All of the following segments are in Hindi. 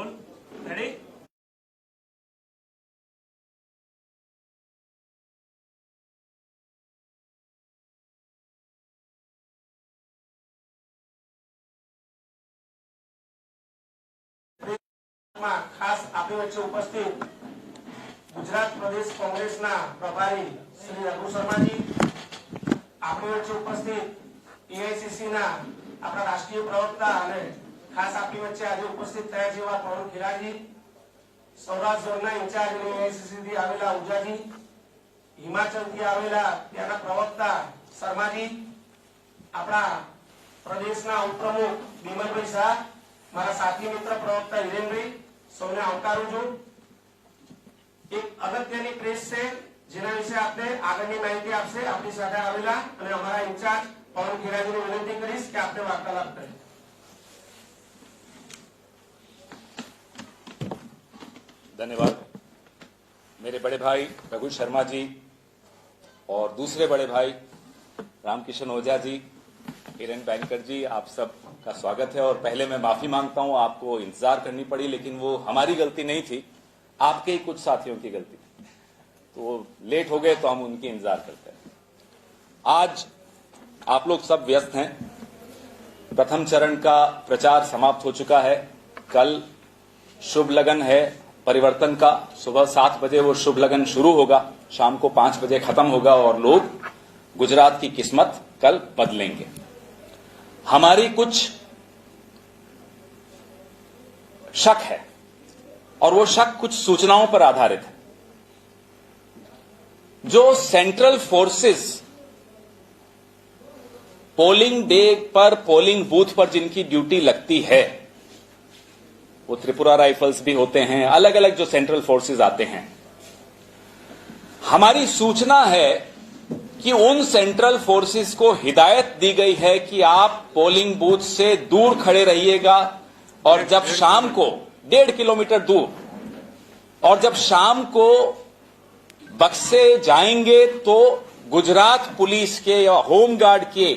Role ready. खास આપણી વચ્ચે ઉપસ્થિત ગુજરાત પ્રદેશ કોંગ્રેસના પ્રભારી શ્રી રઘુ શર્માજી, આપણી વચ્ચે ઉપસ્થિત એઆઈસીસી ના આપણા રાષ્ટ્રીય પ્રવક્તા અને ખાસ આપણી વચ્ચે આજે ઉપસ્થિત થયા છે એવા પવન ખેરાજી, સૌરાષ્ટ્ર ઝોનના ઇન્ચાર્જ અને એઆઈસીસી થી આવેલા ઉજાજી, હિમાચલ થી આવેલા ત્યાંના પ્રવક્તા શર્માજી, આપણા પ્રદેશના ઉપપ્રમુખ બિમલભાઈ શાહ, મારા સાથી મિત્ર પ્રવક્તા હિરેનભાઈ, સૌને આવકારું છું। એક અગત્યની પ્રેસ છે જેના વિશે આપણે આગળની માહિતી આપશે આપણી સાથે આવેલા અને અમારા ઇન્ચાર્જ પવન ખેરાજીને વિનંતી કરીશ કે આપણે વાર્તાલાપ કરીએ। धन्यवाद। मेरे बड़े भाई रघु शर्मा जी और दूसरे बड़े भाई रामकिशन ओझा जी, हिरेन बैंकर जी, आप सब का स्वागत है। और पहले मैं माफी मांगता हूं, आपको इंतजार करनी पड़ी, लेकिन वो हमारी गलती नहीं थी, आपके ही कुछ साथियों की गलती थी। तो लेट हो गए तो हम उनकी इंतजार करते हैं। आज आप लोग सब व्यस्त हैं। प्रथम चरण का प्रचार समाप्त हो चुका है। कल शुभ लगन है परिवर्तन का। सुबह 7 बजे वो शुभ लगन शुरू होगा, शाम को 5 बजे खत्म होगा और लोग गुजरात की किस्मत कल बदलेंगे। हमारी कुछ शक है और वो शक कुछ सूचनाओं पर आधारित है। जो सेंट्रल फोर्सेस पोलिंग डे पर पोलिंग बूथ पर जिनकी ड्यूटी लगती है, वो त्रिपुरा राइफल्स भी होते हैं, अलग अलग जो सेंट्रल फोर्सेस आते हैं, हमारी सूचना है कि उन सेंट्रल फोर्सेस को हिदायत दी गई है कि आप पोलिंग बूथ से दूर खड़े रहिएगा और जब शाम को 1.5 किलोमीटर दूर, और जब शाम को बक्से जाएंगे तो गुजरात पुलिस के या होम गार्ड के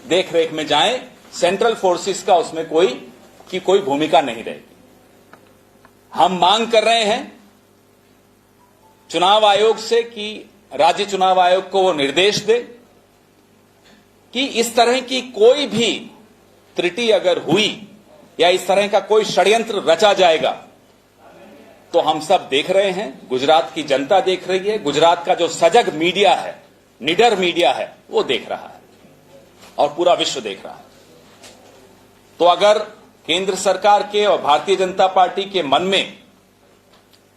देखरेख में जाएं। सेंट्रल फोर्सेस का उसमें कोई भूमिका नहीं रहेगी। हम मांग कर रहे हैं चुनाव आयोग से कि राज्य चुनाव आयोग को वो निर्देश दे कि इस तरह की कोई भी त्रुटि अगर हुई या इस तरह का कोई षड्यंत्र रचा जाएगा तो हम सब देख रहे हैं, गुजरात की जनता देख रही है, गुजरात का जो सजग मीडिया है, निडर मीडिया है, वो देख रहा है और पूरा विश्व देख रहा है। तो अगर केंद्र सरकार के और भारतीय जनता पार्टी के मन में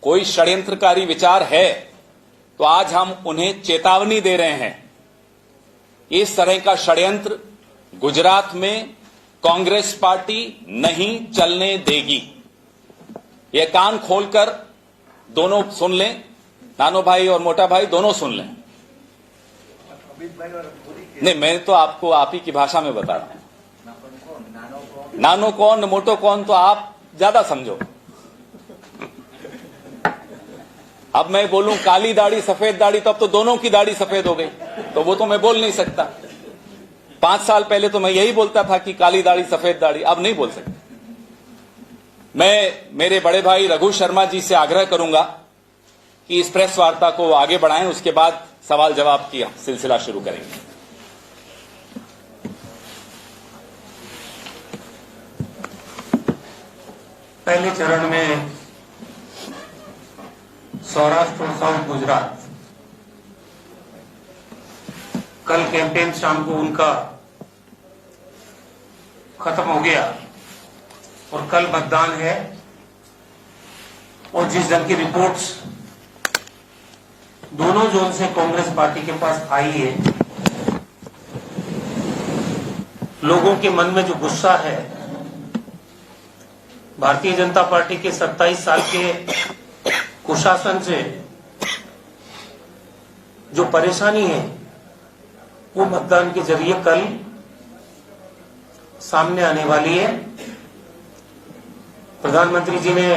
कोई षड्यंत्रकारी विचार है तो आज हम उन्हें चेतावनी दे रहे हैं। इस तरह का षड्यंत्र गुजरात में कांग्रेस पार्टी नहीं चलने देगी। ये कान खोलकर दोनों सुन लें, नानो भाई और मोटा भाई दोनों सुन लें। नहीं, मैं तो आपको आप ही की भाषा में बता रहा हूं। नानो कौन मोटो कौन तो आप ज्यादा समझो। अब मैं बोलूं काली दाढ़ी सफेद दाढ़ी तो अब तो दोनों की दाढ़ी सफेद हो गई, तो वो तो मैं बोल नहीं सकता। 5 साल पहले तो मैं यही बोलता था कि काली दाढ़ी सफेद दाढ़ी, अब नहीं बोल सकता। मैं मेरे बड़े भाई रघु शर्मा जी से आग्रह करूंगा कि इस प्रेस वार्ता को आगे बढ़ाएं, उसके बाद सवाल जवाब की सिलसिला शुरू करेंगे। पहले चरण में सौराष्ट्र और साउथ गुजरात, कल कैंपेन शाम को उनका खत्म हो गया और कल मतदान है। और जिस जन की रिपोर्ट्स दोनों जोन से कांग्रेस पार्टी के पास आई है, लोगों के मन में जो गुस्सा है, भारतीय जनता पार्टी के 27 साल के कुशासन से जो परेशानी है, वो मतदान के जरिए कल सामने आने वाली है। प्रधानमंत्री जी ने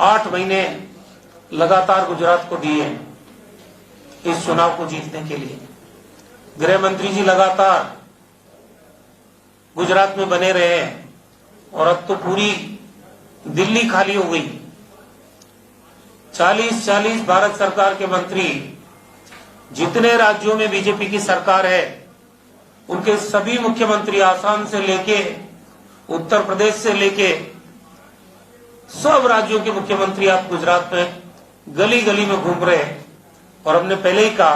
8 महीने लगातार गुजरात को दिए इस चुनाव को जीतने के लिए। गृह मंत्री जी लगातार गुजरात में बने रहे हैं और अब तो पूरी दिल्ली खाली हो गई। 40-40 भारत सरकार के मंत्री, जितने राज्यों में बीजेपी की सरकार है उनके सभी मुख्यमंत्री, आसाम से लेके उत्तर प्रदेश से लेके सब राज्यों के मुख्यमंत्री आप गुजरात में गली गली में घूम रहे हैं। और हमने पहले ही कहा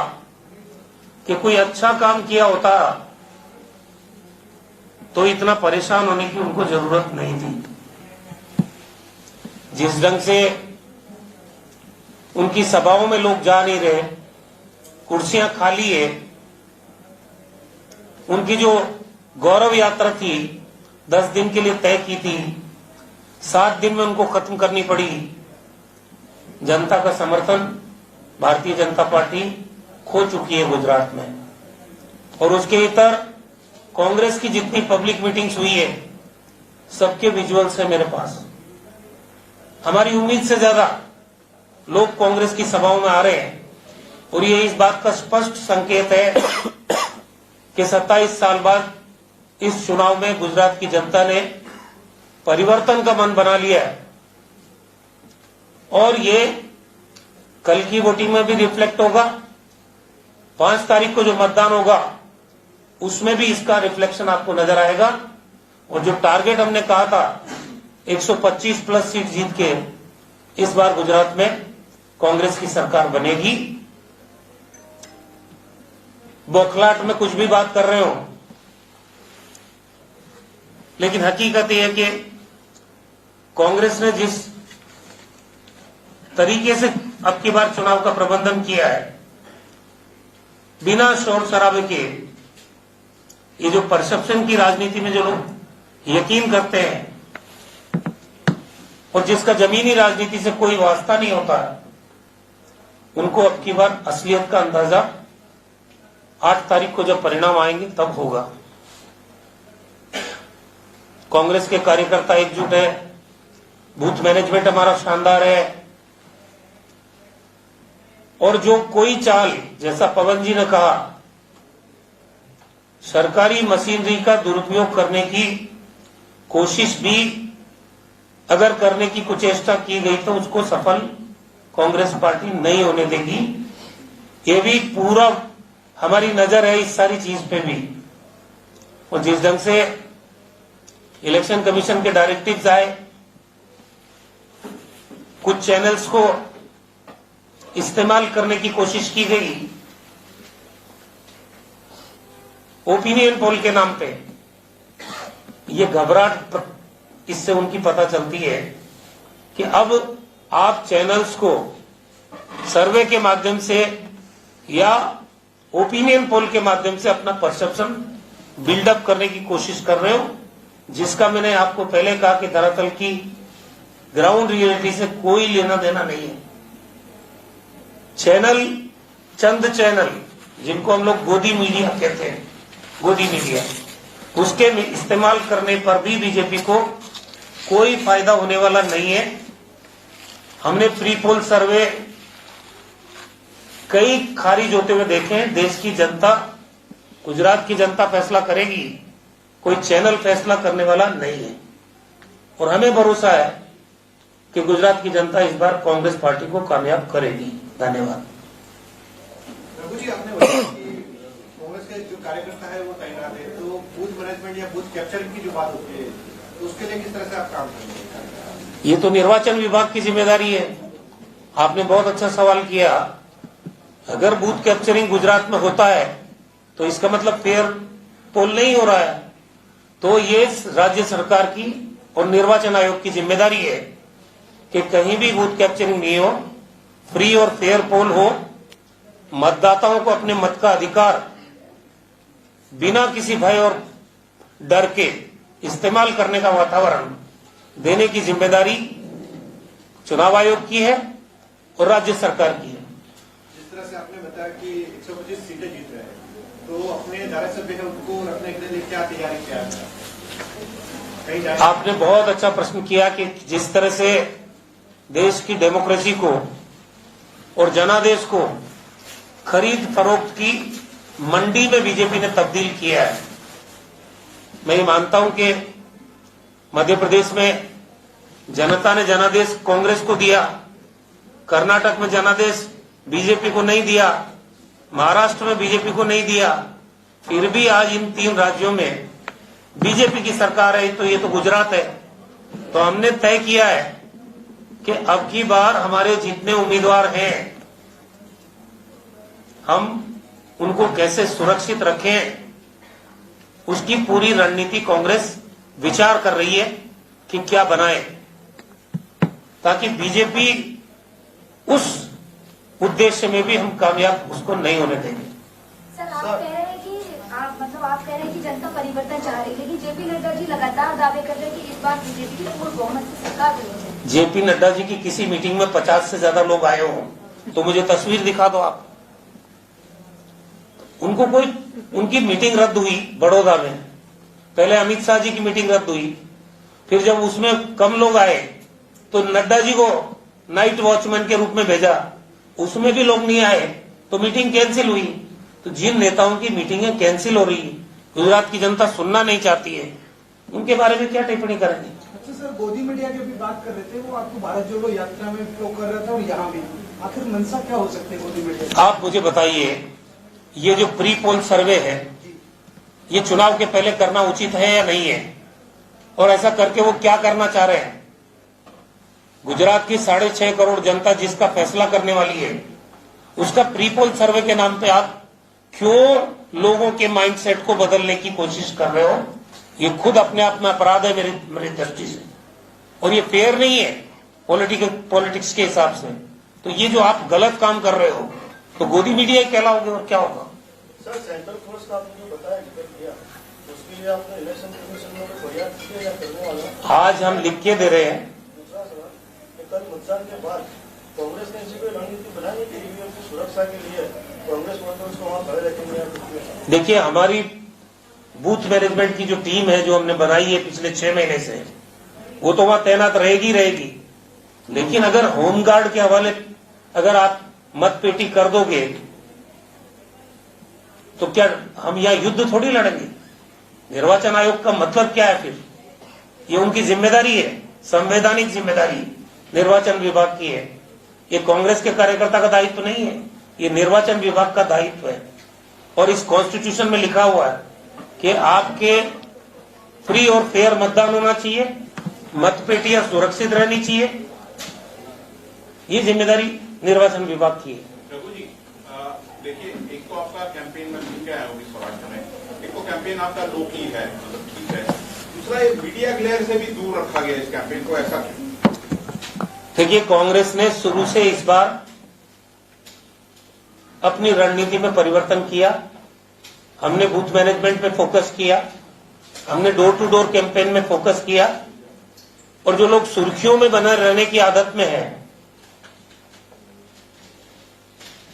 कि कोई अच्छा काम किया होता तो इतना परेशान होने की उनको जरूरत नहीं थी। जिस ढंग से उनकी सभाओं में लोग जा नहीं रहे, कुर्सियां खाली है, उनकी जो गौरव यात्रा थी 10 दिन के लिए तय की थी, 7 दिन में उनको खत्म करनी पड़ी। जनता का समर्थन भारतीय जनता पार्टी खो चुकी है गुजरात में। और उसके इतर कांग्रेस की जितनी पब्लिक मीटिंग्स हुई है सबके विजुअल्स है मेरे पास। हमारी उम्मीद से ज्यादा लोग कांग्रेस की सभाओं में आ रहे हैं और ये इस बात का स्पष्ट संकेत है कि 27 साल बाद इस चुनाव में गुजरात की जनता ने परिवर्तन का मन बना लिया है। और ये कल की वोटिंग में भी रिफ्लेक्ट होगा। 5 तारीख को जो मतदान होगा उसमें भी इसका रिफ्लेक्शन आपको नजर आएगा। और जो टारगेट हमने कहा था 125 प्लस सीट जीत के इस बार गुजरात में कांग्रेस की सरकार बनेगी। बौखलाहट में कुछ भी बात कर रहे हो, लेकिन हकीकत यह है कि कांग्रेस ने जिस तरीके से अब की बार चुनाव का प्रबंधन किया है, बिना शोर शराबे के, ये जो परसेप्शन की राजनीति में जो लोग यकीन करते हैं और जिसका जमीनी राजनीति से कोई वास्ता नहीं होता, उनको अब की बार असलियत का अंदाजा 8 तारीख को जब परिणाम आएंगे तब होगा। कांग्रेस के कार्यकर्ता एकजुट है, बूथ मैनेजमेंट हमारा शानदार है। और जो कोई चाल, जैसा पवन जी ने कहा, सरकारी मशीनरी का दुरुपयोग करने की कोशिश भी अगर करने की कुचेष्टा की गई तो उसको सफल कांग्रेस पार्टी नहीं होने देगी। ये भी पूरा हमारी नजर है इस सारी चीज पे भी। और जिस ढंग से इलेक्शन कमीशन के डायरेक्टिव्स आए, कुछ चैनल्स को इस्तेमाल करने की कोशिश की गई ओपिनियन पोल के नाम पे, ये घबराहट इससे उनकी पता चलती है कि अब आप चैनल्स को सर्वे के माध्यम से या ओपिनियन पोल के माध्यम से अपना परसेप्शन बिल्डअप करने की कोशिश कर रहे हो, जिसका मैंने आपको पहले कहा कि दरअसल की ग्राउंड रियलिटी से कोई लेना देना नहीं है। चैनल, चंद चैनल जिनको हम लोग गोदी मीडिया कहते हैं, गोदी मीडिया, उसके इस्तेमाल करने पर भी बीजेपी को कोई फायदा होने वाला नहीं है। हमने प्री पोल सर्वे कई खारिज होते हुए देखे हैं। देश की जनता, गुजरात की जनता फैसला करेगी, कोई चैनल फैसला करने वाला नहीं है। और हमें भरोसा है कि गुजरात की जनता इस बार कांग्रेस पार्टी को कामयाब करेगी। धन्यवाद। रघु जी, आपने बताया कि कांग्रेस के जो कार्यकर्ता है वो तैनात है, तो बूथ मैनेजमेंट या बूथ कैप्चरिंग की जो बात होती है तो उसके लिए किस तरह से आप काम करेंगे? ये तो निर्वाचन विभाग की जिम्मेदारी है। आपने बहुत अच्छा सवाल किया। अगर बूथ कैप्चरिंग गुजरात में होता है तो इसका मतलब फेयर पोल नहीं हो रहा है। तो ये राज्य सरकार की और निर्वाचन आयोग की जिम्मेदारी है कि कहीं भी बूथ कैप्चरिंग नहीं हो, फ्री और फेयर पोल हो, मतदाताओं को अपने मत का अधिकार बिना किसी भय और डर के इस्तेमाल करने का वातावरण देने की जिम्मेदारी चुनाव आयोग की है और राज्य सरकार की है। जिस तरह से आपने बताया कि 125 सीटें जीत रहे हैं, तो अपने धारासभ्य है उनको रखने के लिए क्या तैयारी किया है? कहीं जाए? आपने बहुत अच्छा प्रश्न किया कि जिस तरह से देश की डेमोक्रेसी को और जनादेश को खरीद फरोख्त की मंडी में बीजेपी ने तब्दील किया है। मैं ये मानता हूं कि मध्य प्रदेश में जनता ने जनादेश कांग्रेस को दिया, कर्नाटक में जनादेश बीजेपी को नहीं दिया, महाराष्ट्र में बीजेपी को नहीं दिया, फिर भी आज इन 3 राज्यों में बीजेपी की सरकार है। तो ये तो गुजरात है। तो हमने तय किया है कि अब की बार हमारे जितने उम्मीदवार हैं हम उनको कैसे सुरक्षित रखें, उसकी पूरी रणनीति कांग्रेस विचार कर रही है कि क्या बनाए ताकि बीजेपी उस उद्देश्य में भी हम कामयाब उसको नहीं होने देंगे। सर, आप कह रहे हैं कि आप कह रहे हैं कि जनता परिवर्तन चाह रही है, लेकिन जेपी नड्डा जी लगातार दावे कर रहे हैं कि इस बार बीजेपी की पूर्ण बहुमत की सरकार बनेगी। जेपी नड्डा जी की किसी मीटिंग में 50 से ज्यादा लोग आए हों तो मुझे तस्वीर दिखा दो आप। उनकी मीटिंग रद्द हुई बड़ौदा में, पहले अमित शाह जी की मीटिंग रद्द हुई, फिर जब उसमें कम लोग आए तो नड्डा जी को नाइट वॉचमैन के रूप में भेजा, उसमें भी लोग नहीं आए तो मीटिंग कैंसिल हुई। तो जिन नेताओं की मीटिंगें कैंसिल हो रही है, गुजरात की जनता सुनना नहीं चाहती है, उनके बारे में क्या टिप्पणी करेंगे? अच्छा सर, गोदी मीडिया की भी बात कर रहे थे, वो आपको भारत जोड़ो यात्रा में फ्लो कर रहा था और यहाँ भी, आखिर मंशा क्या हो सकती है गोदी मीडिया? आप मुझे बताइए, ये जो प्री पोल सर्वे है ये चुनाव के पहले करना उचित है या नहीं है, और ऐसा करके वो क्या करना चाह रहे हैं? गुजरात की 6.5 करोड़ जनता जिसका फैसला करने वाली है, उसका प्री पोल सर्वे के नाम पे आप क्यों लोगों के माइंडसेट को बदलने की कोशिश कर रहे हो? ये खुद अपने आप में अपराध है मेरी दृष्टि से, और ये फेयर नहीं है पॉलिटिक्स के हिसाब से। तो ये जो आप गलत काम कर रहे हो तो गोदी मीडिया कहलाओगे और क्या होगा? सर, सेंट्रल फोर्स का आपने जो बताया किया, उसके लिए आपने इलेक्शन कमीशन में फरियाद की या करने वाला? आज हम लिख के दे रहे हैं। दूसरा सवाल, कल मतदान के बाद कांग्रेस ने ऐसी कोई रणनीति बनाई कि ईवीएम की सुरक्षा के लिए कांग्रेस वर्कर्स को वहां खड़े रखेंगे? देखिए, हमारी बूथ मैनेजमेंट की जो टीम है जो हमने बनाई है पिछले 6 महीने से, वो तो वहां तैनात रहेगी। लेकिन अगर होमगार्ड के हवाले अगर आप मत पेटी कर दोगे तो क्या हम यहां युद्ध थोड़ी लड़ेंगे? निर्वाचन आयोग का मतलब क्या है फिर? ये उनकी जिम्मेदारी है, संवैधानिक जिम्मेदारी निर्वाचन विभाग की है। ये कांग्रेस के कार्यकर्ता का दायित्व नहीं है, ये निर्वाचन विभाग का दायित्व है। और इस कॉन्स्टिट्यूशन में लिखा हुआ है कि आपके फ्री और फेयर मतदान होना चाहिए, मतपेटियां सुरक्षित रहनी चाहिए। ये जिम्मेदारी निर्वाचन विभाग की है। रघु जी, देखिए, एक तो आपका कैंपेन में क्या है होगी स्वराष्ट्र में, एक तो कैंपेन आपका लो की है, मतलब ठीक है। दूसरा, ये मीडिया ग्लेयर से भी दूर रखा गया इस कैंपेन को, ऐसा क्यों? देखिए, कांग्रेस ने शुरू से इस बार अपनी रणनीति में परिवर्तन किया। हमने बूथ मैनेजमेंट पे फोकस किया, हमने डोर टू डोर कैंपेन में फोकस किया, और जो लोग सुर्खियों में बने रहने की आदत में है,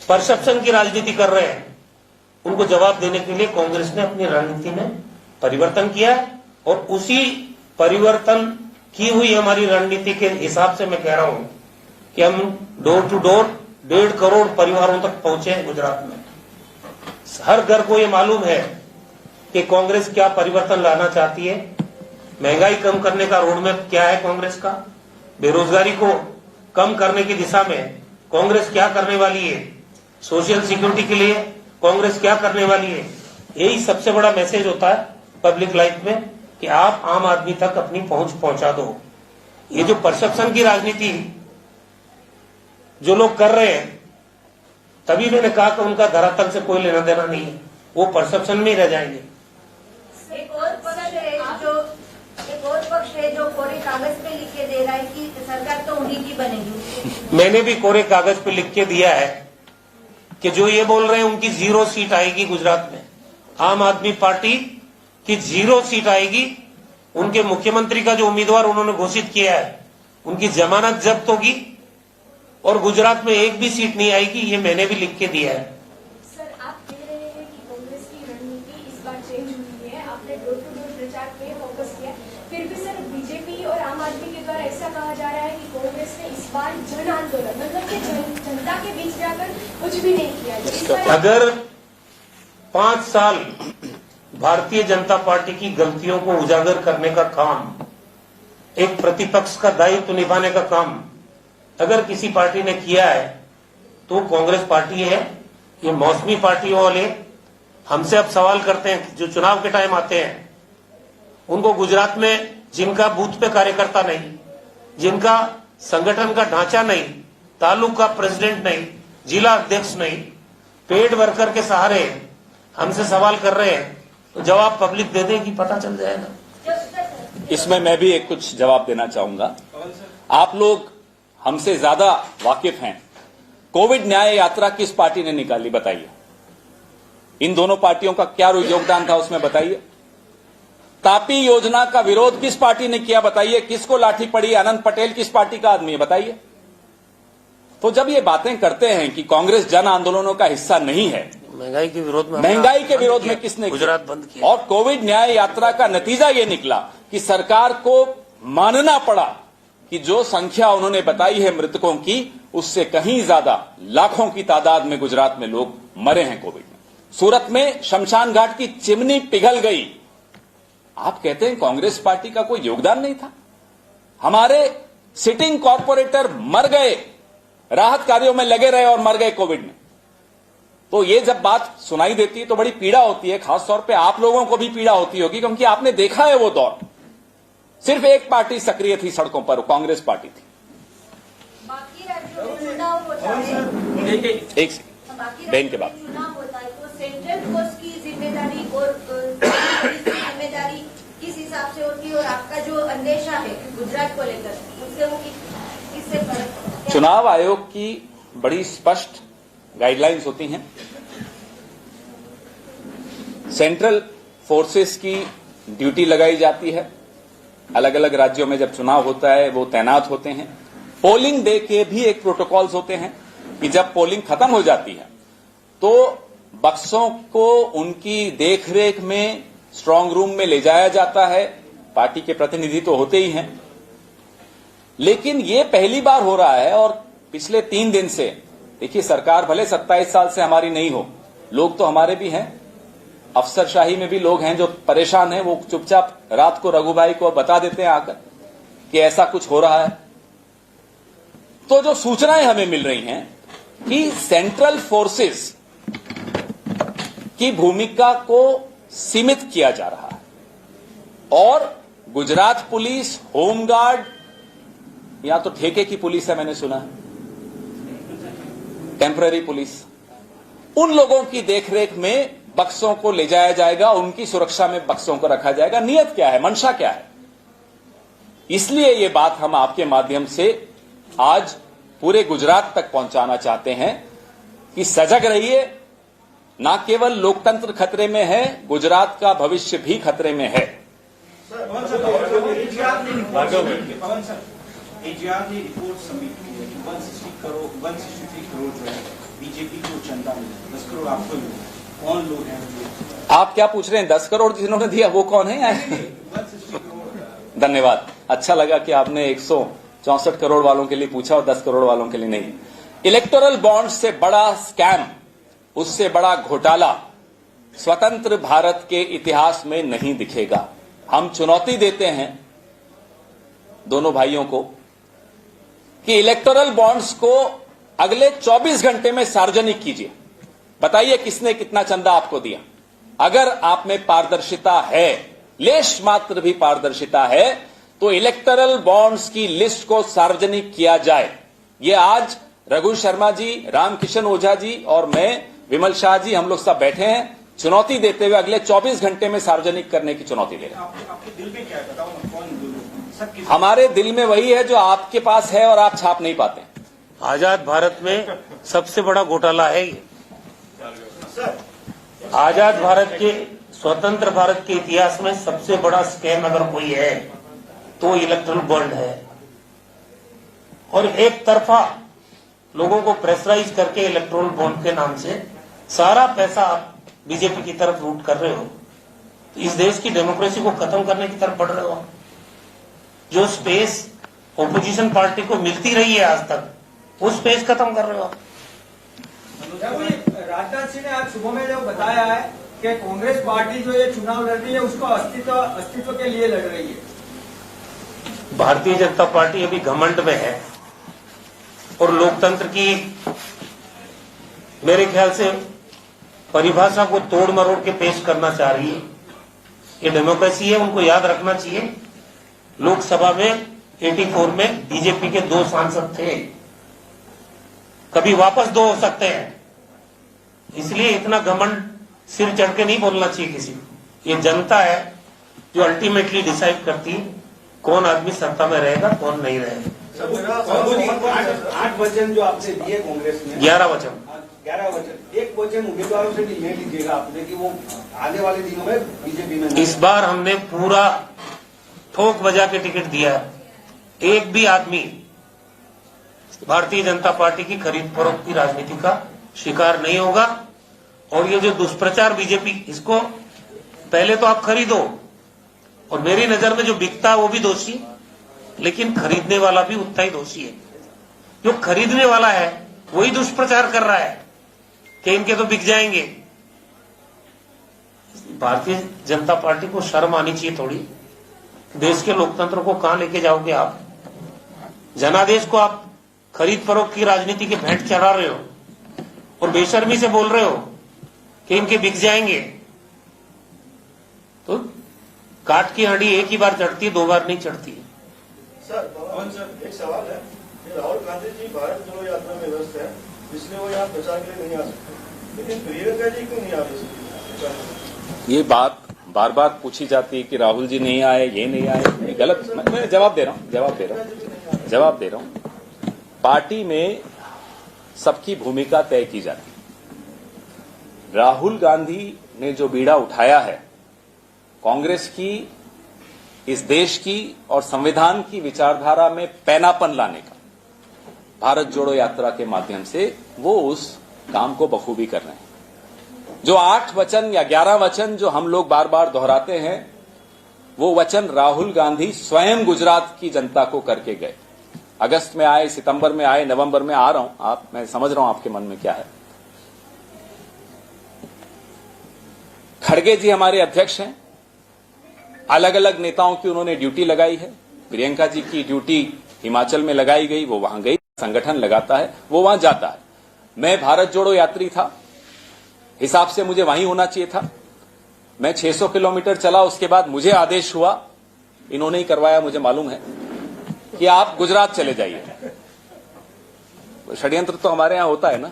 परसेप्शन की राजनीति कर रहे हैं, उनको जवाब देने के लिए कांग्रेस ने अपनी रणनीति में परिवर्तन किया। और उसी परिवर्तन की हुई हमारी रणनीति के हिसाब से मैं कह रहा हूं कि हम डोर टू डोर 1.5 करोड़ परिवारों तक पहुंचे हैं गुजरात में। हर घर को ये मालूम है कि कांग्रेस क्या परिवर्तन लाना चाहती है, महंगाई कम करने का रोडमैप क्या है कांग्रेस का, बेरोजगारी को कम करने की दिशा में कांग्रेस क्या करने वाली है, सोशल सिक्योरिटी के लिए कांग्रेस क्या करने वाली है। यही सबसे बड़ा मैसेज होता है पब्लिक लाइफ में कि आप आम आदमी तक अपनी पहुंच पहुंचा दो। ये जो परसेप्शन की राजनीति जो लोग कर रहे हैं, तभी मैंने कहा कि उनका धरातल से कोई लेना देना नहीं है, वो परसेप्शन में ही रह जाएंगे। एक और पक्ष है जो कोरे कागज पे लिख के दे रहा है कि सरकार तो उन्हीं की बनेगी। मैंने भी कोरे कागज पे लिख के दिया है कि जो ये बोल रहे हैं उनकी 0 सीट आएगी गुजरात में, आम आदमी पार्टी की 0 सीट आएगी। उनके मुख्यमंत्री का जो उम्मीदवार उन्होंने घोषित किया है उनकी जमानत जब्त होगी, और गुजरात में एक भी सीट नहीं आएगी। ये मैंने भी लिख के दिया है। सर, आप कह रहे हैं कि कांग्रेस की रणनीति इस बार चेंज हुई है, आपने डोर टू डोर प्रचार पे फोकस किया, फिर भी सर बीजेपी और आम आदमी के द्वारा ऐसा कहा जा रहा है कि कांग्रेस ने इस बार जन आंदोलन, मतलब कि जनता के बीच जाकर कुछ भी नहीं किया। अगर 5 साल भारतीय जनता पार्टी की गलतियों को उजागर करने का काम एक प्रतिपक्ष का दायित्व निभाने का काम अगर किसी पार्टी ने किया है तो कांग्रेस पार्टी है। ये मौसमी पार्टियों वाले हमसे अब सवाल करते हैं, जो चुनाव के टाइम आते हैं उनको गुजरात में जिनका बूथ पे कार्यकर्ता नहीं, जिनका संगठन का ढांचा नहीं, तालुका प्रेसिडेंट नहीं, जिला अध्यक्ष नहीं, पेड वर्कर के सहारे हमसे सवाल कर रहे हैं, तो जवाब पब्लिक दे देगी, पता चल जाएगा। इसमें मैं भी एक कुछ जवाब देना चाहूंगा। आप लोग हमसे ज्यादा वाकिफ हैं। कोविड न्याय यात्रा किस पार्टी ने निकाली बताइए? इन दोनों पार्टियों का क्या योगदान था उसमें बताइए? तापी योजना का विरोध किस पार्टी ने किया बताइए? किसको लाठी पड़ी? अनंत पटेल किस पार्टी का आदमी है बताइए? तो जब ये बातें करते हैं कि कांग्रेस जन आंदोलनों का हिस्सा नहीं है, महंगाई के विरोध में, महंगाई के विरोध में किसने गुजरात बंद किया? और कोविड न्याय यात्रा का नतीजा ये निकला कि सरकार को मानना पड़ा कि जो संख्या उन्होंने बताई है मृतकों की, उससे कहीं ज्यादा लाखों की तादाद में गुजरात में लोग मरे हैं कोविड में। सूरत में शमशान घाट की चिमनी पिघल गई। आप कहते हैं कांग्रेस पार्टी का कोई योगदान नहीं था? हमारे सिटिंग कॉर्पोरेटर मर गए, राहत कार्यों में लगे रहे और मर गए कोविड में। तो ये जब बात सुनाई देती है तो बड़ी पीड़ा होती है। खासतौर पे आप लोगों को भी पीड़ा होती होगी, क्योंकि आपने देखा है वो दौर। सिर्फ एक पार्टी सक्रिय थी सड़कों पर, कांग्रेस पार्टी थी। बाकी राज्यों में चुनाव होता है, एक सेकंड, बहन के बाद चुनाव होता है तो सेंट्रल फोर्स की जिम्मेदारी और पुलिस की जिम्मेदारी किस हिसाब से होती है, और आपका जो अंदेशा है गुजरात को लेकर उससे वो किससे फर्क? चुनाव आयोग की बड़ी स्पष्ट गाइडलाइंस होती हैं। सेंट्रल फोर्सेस की ड्यूटी लगाई जाती है। अलग अलग राज्यों में जब चुनाव होता है वो तैनात होते हैं। पोलिंग डे के भी एक प्रोटोकॉल्स होते हैं कि जब पोलिंग खत्म हो जाती है तो बक्सों को उनकी देखरेख में स्ट्रांग रूम में ले जाया जाता है। पार्टी के प्रतिनिधि तो होते ही हैं, लेकिन ये पहली बार हो रहा है। और पिछले 3 दिन से देखिए, सरकार भले 27 साल से हमारी नहीं हो, लोग तो हमारे भी हैं, अफसरशाही में भी लोग हैं जो परेशान हैं। वो चुपचाप रात को रघु भाई को बता देते हैं आकर कि ऐसा कुछ हो रहा है। तो जो सूचनाएं हमें मिल रही हैं कि सेंट्रल फोर्सेस की भूमिका को सीमित किया जा रहा है और गुजरात पुलिस, होमगार्ड या तो ठेके की पुलिस है, मैंने सुना है, टेम्पररी पुलिस, उन लोगों की देखरेख में बक्सों को ले जाया जाएगा, उनकी सुरक्षा में बक्सों को रखा जाएगा। नियत क्या है, मंशा क्या है? इसलिए ये बात हम आपके माध्यम से आज पूरे गुजरात तक पहुंचाना चाहते हैं कि सजग रहिए। ना केवल लोकतंत्र खतरे में है, गुजरात का भविष्य भी खतरे में है। एजीआर ने रिपोर्ट सबमिट की है कि 163 करोड़ जो है बीजेपी को चंदा मिला, 10 करोड़ आपको मिला। कौन लोग हैं? आप क्या पूछ रहे हैं? 10 करोड़ जिन्होंने दिया वो कौन है? 160 करोड़। धन्यवाद, अच्छा लगा कि आपने 164 करोड़ वालों के लिए पूछा और 10 करोड़ वालों के लिए नहीं। इलेक्टोरल बॉन्ड से बड़ा स्कैम, उससे बड़ा घोटाला स्वतंत्र भारत के इतिहास में नहीं दिखेगा। हम चुनौती देते हैं दोनों भाइयों को कि इलेक्टोरल बॉन्ड्स को अगले 24 घंटे में सार्वजनिक कीजिए। बताइए किसने कितना चंदा आपको दिया। अगर आप में पारदर्शिता है, लेश मात्र भी पारदर्शिता है, तो इलेक्टोरल बॉन्ड्स की लिस्ट को सार्वजनिक किया जाए। ये आज रघु शर्मा जी, रामकिशन ओझा जी और मैं, विमल शाह जी, हम लोग सब बैठे हैं चुनौती देते हुए अगले 24 घंटे में सार्वजनिक करने की चुनौती दे रहे हैं। आपके दिल में क्या है, बताओ ना, कौन लोग? हमारे दिल में वही है जो आपके पास है और आप छाप नहीं पाते। आजाद भारत में सबसे बड़ा घोटाला है ये। आजाद भारत के, स्वतंत्र भारत के इतिहास में सबसे बड़ा स्कैम अगर कोई है तो इलेक्ट्रल बॉन्ड है। और एक तरफा लोगों को प्रेशराइज करके इलेक्ट्रल बॉन्ड के नाम से सारा पैसा आप बीजेपी की तरफ रूट कर रहे हो, तो इस देश की डेमोक्रेसी को खत्म करने की तरफ बढ़ रहे हो। जो स्पेस ओपोजिशन पार्टी को मिलती रही है आज तक, वो स्पेस खत्म कर रहे हो। राजनाथ सिंह ने आज सुबह में जो बताया है कि कांग्रेस पार्टी जो ये चुनाव लड़ रही है उसको अस्तित्व के लिए लड़ रही है। भारतीय जनता पार्टी अभी घमंड में है और लोकतंत्र की मेरे ख्याल से परिभाषा को तोड़ मरोड़ के पेश करना चाह रही है। ये डेमोक्रेसी है, उनको याद रखना चाहिए लोकसभा में 84 में बीजेपी के 2 सांसद थे, कभी वापस 2 हो सकते हैं, इसलिए इतना घमंड सिर चढ़ के नहीं बोलना चाहिए किसी को। ये जनता है जो अल्टीमेटली डिसाइड करती है कौन आदमी सत्ता में रहेगा कौन नहीं रहेगा। 8 वचन जो आपसे दिए कांग्रेस ने, 11 वचन, 11 वचन, एक वचन उम्मीदवारों से भी ले लीजिएगा आपने कि वो आने वाले दिनों में बीजेपी में। इस बार हमने पूरा ठोक बजा के टिकट दिया है, एक भी आदमी भारतीय जनता पार्टी की खरीद फरोख्त की राजनीति का शिकार नहीं होगा। और ये जो दुष्प्रचार बीजेपी, इसको पहले तो आप खरीदो, और मेरी नजर में जो बिकता है वो भी दोषी, लेकिन खरीदने वाला भी उतना ही दोषी है। जो खरीदने वाला है वही दुष्प्रचार कर रहा है कि इनके तो बिक जाएंगे। भारतीय जनता पार्टी को शर्म आनी चाहिए थोड़ी। देश के लोकतंत्र को कहां लेके जाओगे आप? जनादेश को आप खरीद फरोख्त की राजनीति के भेंट चढ़ा रहे हो और बेशर्मी से बोल रहे हो कि इनके बिक जाएंगे। तो काट की हांडी एक ही बार चढ़ती है, 2 बार नहीं चढ़ती है। सर पवन सर, एक सवाल है कि राहुल गांधी जी भारत जोड़ो यात्रा में व्यस्त है, इसलिए वो यहाँ प्रचार के लिए नहीं आ सकते, लेकिन प्रियंका जी क्यों नहीं आ रही? ये बात बार बार पूछी जाती है कि राहुल जी नहीं आए, ये नहीं आए, ये गलत। मैं जवाब दे रहा हूं। पार्टी में सबकी भूमिका तय की जाती है। राहुल गांधी ने जो बीड़ा उठाया है कांग्रेस की, इस देश की और संविधान की विचारधारा में पैनापन लाने का, भारत जोड़ो यात्रा के माध्यम से वो उस काम को बखूबी कर रहे हैं। जो 8 वचन या 11 वचन जो हम लोग बार बार दोहराते हैं, वो वचन राहुल गांधी स्वयं गुजरात की जनता को करके गए। अगस्त में आए, सितंबर में आए, नवंबर में आ रहा हूं, मैं समझ रहा हूं आपके मन में क्या है। खड़गे जी हमारे अध्यक्ष हैं, अलग अलग नेताओं की उन्होंने ड्यूटी लगाई है। प्रियंका जी की ड्यूटी हिमाचल में लगाई गई, वो वहां गई, संगठन लगाता है, वो वहां जाता है। मैं भारत जोड़ो यात्री था, हिसाब से मुझे वहीं होना चाहिए था। मैं 600 किलोमीटर चला, उसके बाद मुझे आदेश हुआ, इन्होंने ही करवाया, मुझे मालूम है, कि आप गुजरात चले जाइए। षड्यंत्र तो हमारे यहां होता है ना।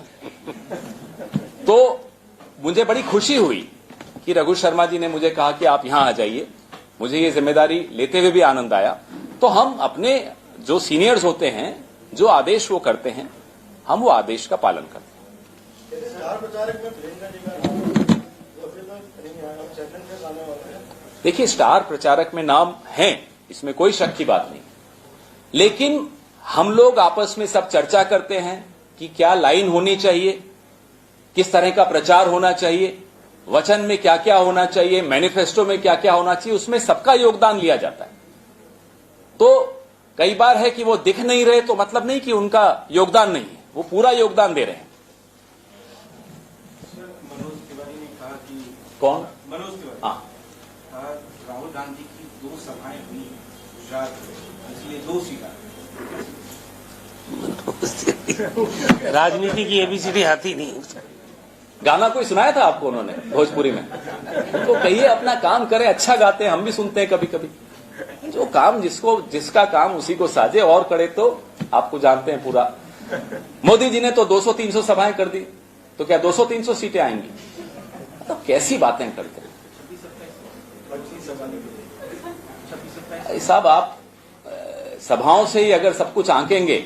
तो मुझे बड़ी खुशी हुई कि रघु शर्मा जी ने मुझे कहा कि आप यहां आ जाइए। मुझे ये जिम्मेदारी लेते हुए भी आनंद आया। तो हम अपने जो सीनियर्स होते हैं, जो आदेश वो करते हैं, हम वो आदेश का पालन करते हैं। स्टार प्रचारक में प्रियंका जी का नाम वो अभी तक नहीं आया, अब सेकंड फेज आने वाला है। देखिए, स्टार प्रचारक में नाम है, इसमें कोई शक की बात नहीं, लेकिन हम लोग आपस में सब चर्चा करते हैं कि क्या लाइन होनी चाहिए, किस तरह का प्रचार होना चाहिए, वचन में क्या क्या होना चाहिए, मैनिफेस्टो में क्या क्या होना चाहिए, उसमें सबका योगदान लिया जाता है। तो कई बार है कि वो दिख नहीं रहे, तो मतलब नहीं कि उनका योगदान नहीं है, वो पूरा योगदान दे रहे हैं। मनोज तिवारी ने कहा कि कौन? मनोज तिवारी, हाँ, राहुल गांधी की 2 सभाएं हुई गुजरात में, इसलिए 2 सीटें। राजनीति की एबीसीडी आती नहीं। गाना कोई सुनाया था आपको उन्होंने भोजपुरी में? तो कहिए अपना काम करें, अच्छा गाते हैं, हम भी सुनते हैं कभी कभी। जो काम जिसका काम उसी को साजे, और करे तो आपको जानते हैं पूरा। मोदी जी ने तो 200-300 सभाएं कर दी, तो क्या 200-300 सीटें आएंगी? तो कैसी बातें करते हैं साहब आप। सभाओं से ही अगर सब कुछ आंकेंगे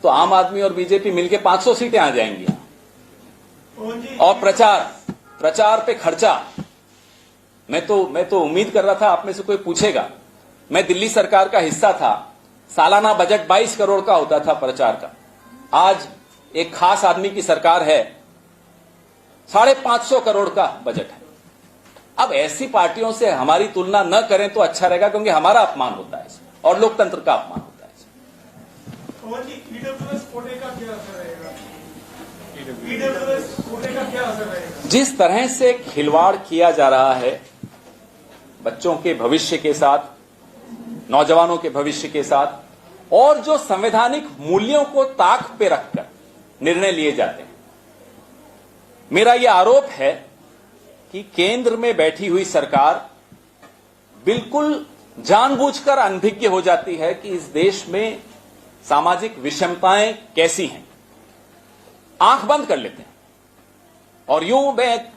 तो आम आदमी और बीजेपी मिलके 500 सीटें आ जाएंगी। और प्रचार पे खर्चा, मैं तो उम्मीद कर रहा था आप में से कोई पूछेगा। मैं दिल्ली सरकार का हिस्सा था, सालाना बजट 22 करोड़ का होता था प्रचार का। आज एक खास आदमी की सरकार है, 550 करोड़ का बजट है। अब ऐसी पार्टियों से हमारी तुलना न करें तो अच्छा रहेगा, क्योंकि हमारा अपमान होता है और लोकतंत्र का अपमान होता है। जिस तरह से खिलवाड़ किया जा रहा है बच्चों के भविष्य के साथ, नौजवानों के भविष्य के साथ और जो संवैधानिक मूल्यों को ताक पे रखकर निर्णय लिए जाते हैं। मेरा यह आरोप है कि केंद्र में बैठी हुई सरकार बिल्कुल जानबूझकर अनभिज्ञ हो जाती है कि इस देश में सामाजिक विषमताएं कैसी हैं, आंख बंद कर लेते हैं। और यूं मैं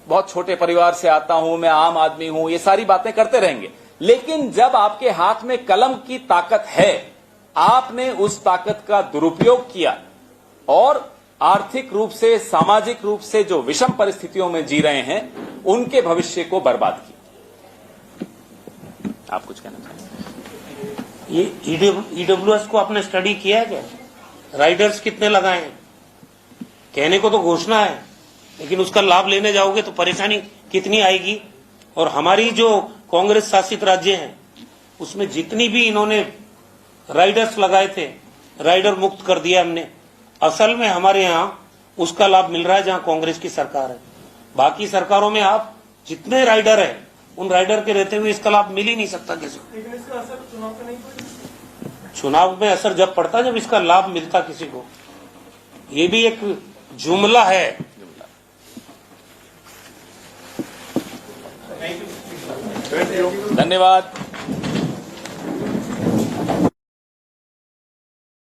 बहुत छोटे परिवार से आता हूं, मैं आम आदमी हूं, ये सारी बातें करते रहेंगे, लेकिन जब आपके हाथ में कलम की ताकत है, आपने उस ताकत का दुरुपयोग किया और आर्थिक रूप से, सामाजिक रूप से जो विषम परिस्थितियों में जी रहे हैं, उनके भविष्य को बर्बाद किया। आप कुछ कहना चाहेंगे? ये ईडब्ल्यूएस को आपने स्टडी किया है क्या? राइडर्स कितने लगाए हैं? कहने को तो घोषणा है, लेकिन उसका लाभ लेने जाओगे तो परेशानी कितनी आएगी। और हमारी जो कांग्रेस शासित राज्य हैं, उसमें जितनी भी इन्होंने राइडर्स लगाए थे, राइडर मुक्त कर दिया हमने। असल में हमारे यहां उसका लाभ मिल रहा है जहां कांग्रेस की सरकार है। बाकी सरकारों में आप जितने राइडर हैं, उन राइडर के रहते हुए इसका लाभ मिल ही नहीं सकता किसी को। लेकिन इसका असर चुनाव पे नहीं पड़ेगा। चुनाव में असर जब पड़ता, जब इसका लाभ मिलता किसी को। ये भी एक जुमला है। धन्यवाद।